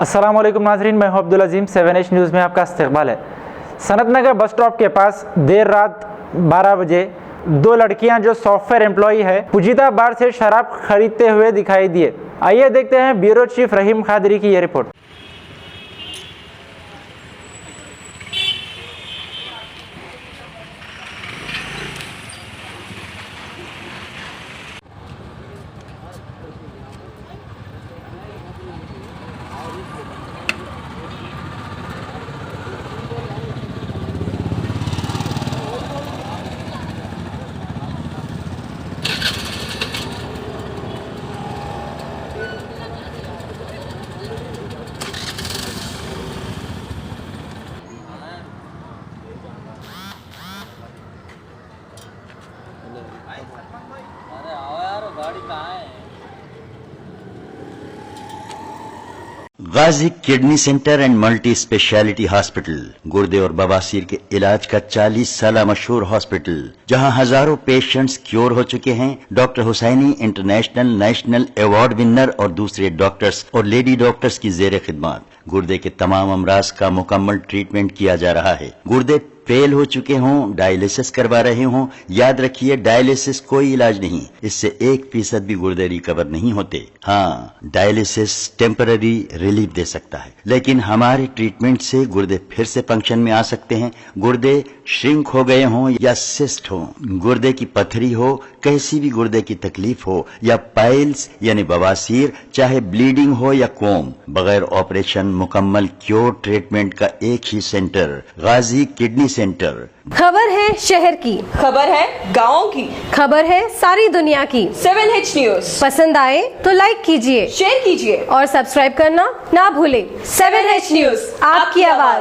अस्सलाम वालेकुम नाज़रीन, मैं हूं अब्दुल अजीम। 7H न्यूज़ में आपका इस्तकबाल है। सनत नगर बस स्टॉप के पास देर रात 12 बजे दो लड़कियां जो सॉफ्टवेयर एम्प्लॉई है पुजीदा बार से शराब खरीदते हुए दिखाई दिए। आइए देखते हैं ब्यूरो चीफ रहीम खादरी की ये रिपोर्ट। अरे आओ यार, गाड़ी कहाँ है? Ghazi kidney centre and multi speciality hospital गुर्दे और बवासीर के इलाज का 40 साल मशहूर हॉस्पिटल, जहां हजारों पेशेंट्स क्योर हो चुके हैं। Doctor Husaini international national award winner और दूसरे डॉक्टर्स और लेडी डॉक्टर्स की जेर खिदमत गुर्दे के तमाम अमराज का मुकम्मल ट्रीटमेंट किया जा रहा है। गुर्दे फेल हो चुके हों, डायलिसिस करवा रहे हों, याद रखिए डायलिसिस कोई इलाज नहीं, इससे 1% भी गुर्दे रिकवर नहीं होते। हाँ, डायलिसिस टेम्पररी रिलीफ दे सकता है, लेकिन हमारे ट्रीटमेंट से गुर्दे फिर से फंक्शन में आ सकते हैं। गुर्दे श्रिंक हो गए हों या सिस्ट हो, गुर्दे की पथरी हो, कैसी भी गुर्दे की तकलीफ हो या पाइल्स यानी बवासीर, चाहे ब्लीडिंग हो या कोम, बगैर ऑपरेशन मुकम्मल क्योर ट्रीटमेंट का एक ही सेंटर, गाजी किडनी सेंटर। खबर है शहर की, खबर है गाँव की, खबर है सारी दुनिया की। 7H न्यूज़ पसंद आए तो लाइक कीजिए, शेयर कीजिए और सब्सक्राइब करना ना भूलें। 7H न्यूज़, आपकी आवाज।